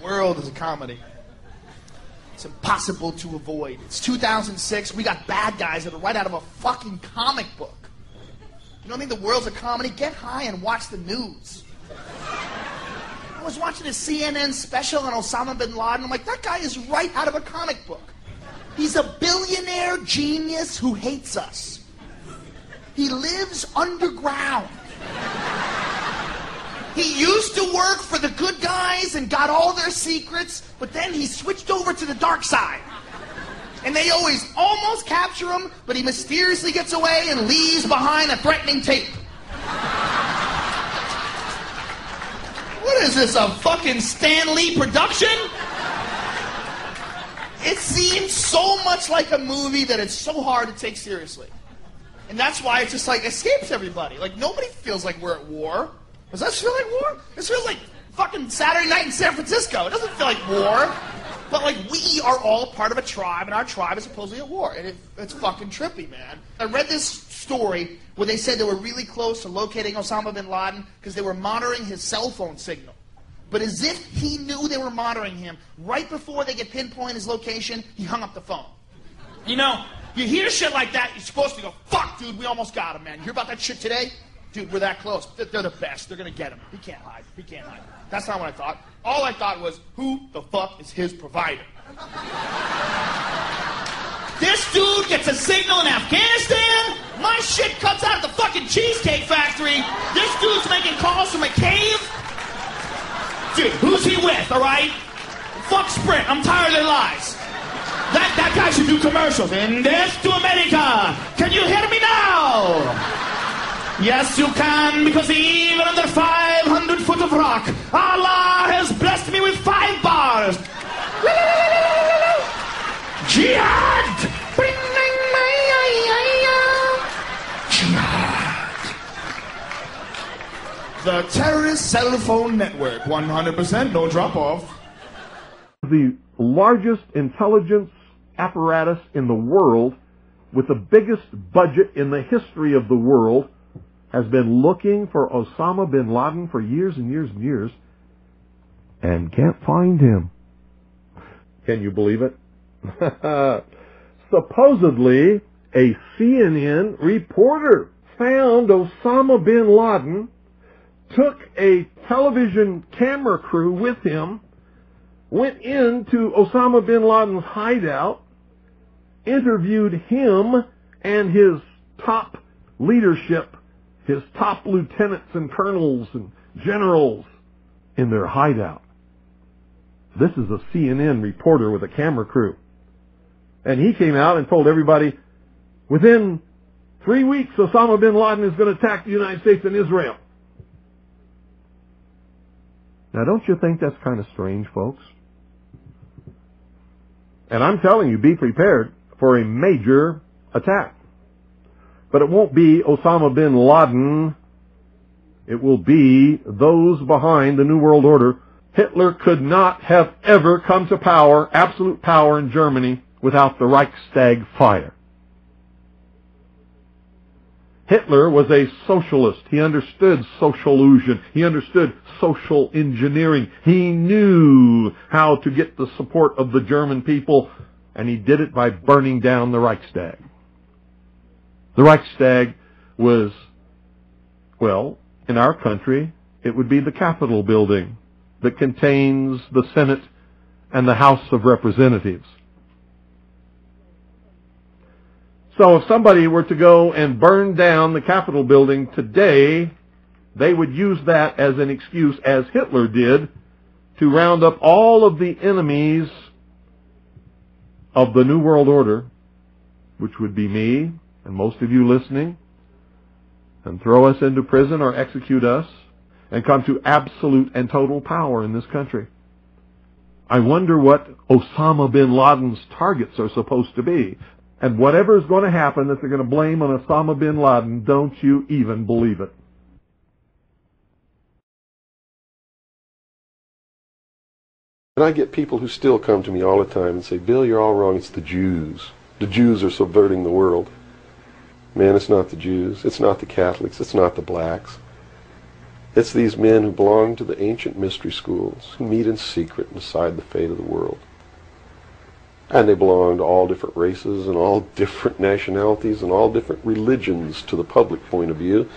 world is a comedy. It's impossible to avoid. It's 2006. We got bad guys that are right out of a fucking comic book. You don't think the world's a comedy? Get high and watch the news. I was watching a CNN special on Osama Bin Laden. I'm like, that guy is right out of a comic book. He's a billionaire genius who hates us. He lives underground. He used to work for the good guys and got all their secrets, but then he switched over to the dark side. And they always almost capture him, but he mysteriously gets away and leaves behind a threatening tape. What is this, a fucking Stan Lee production? It seems so much like a movie that it's so hard to take seriously. And that's why it just like escapes everybody. Like nobody feels like we're at war. Does that feel like war? This feels like fucking Saturday night in San Francisco. It doesn't feel like war. But like we are all part of a tribe, and our tribe is supposedly at war. And it's fucking trippy, man. I read this story where they said they were really close to locating Osama Bin Laden because they were monitoring his cell phone signal. But as if he knew they were monitoring him, right before they could pinpoint his location, he hung up the phone. You know, you hear shit like that, you're supposed to go, fuck, dude, we almost got him, man. You hear about that shit today? Dude, we're that close. They're the best. They're going to get him. He can't hide. He can't hide. That's not what I thought. All I thought was, who the fuck is his provider? This dude gets a signal in Afghanistan. My shit comes out of the fucking Cheesecake Factory. This dude's making calls from a cave. Dude, who's he with, all right? Fuck Sprint. I'm tired of their lies. That guy should do commercials. In this to America. Can you hear me now? Yes, you can, because even under 500 foot of rock, Allah has blessed me with 5 bars. Jihad! Jihad! The terrorist cell phone network, 100%, no drop-off. The largest intelligence apparatus in the world, with the biggest budget in the history of the world, has been looking for Osama Bin Laden for years and years and years and can't find him. Can you believe it? Supposedly, a CNN reporter found Osama Bin Laden, took a television camera crew with him, went into Osama Bin Laden's hideout, interviewed him and his top leadership, his top lieutenants and colonels and generals in their hideout. This is a CNN reporter with a camera crew. And he came out and told everybody, within 3 weeks, Osama Bin Laden is going to attack the United States and Israel. Now, don't you think that's kind of strange, folks? And I'm telling you, be prepared for a major attack. But it won't be Osama Bin Laden. It will be those behind the New World Order. Hitler could not have ever come to power, absolute power in Germany, without the Reichstag fire. Hitler was a socialist. He understood socialism. He understood social engineering. He knew how to get the support of the German people, and he did it by burning down the Reichstag. The Reichstag was, well, in our country, it would be the Capitol building that contains the Senate and the House of Representatives. So if somebody were to go and burn down the Capitol building today, they would use that as an excuse, as Hitler did, to round up all of the enemies of the New World Order, which would be me, and most of you listening, and throw us into prison or execute us, and come to absolute and total power in this country. I wonder what Osama Bin Laden's targets are supposed to be. And whatever is going to happen that they're going to blame on Osama Bin Laden, don't you even believe it. And I get people who still come to me all the time and say, Bill, you're all wrong. It's the Jews. The Jews are subverting the world. Man, it's not the Jews. It's not the Catholics. It's not the blacks. It's these men who belong to the ancient mystery schools, who meet in secret and decide the fate of the world. And they belong to all different races and all different nationalities and all different religions to the public point of view.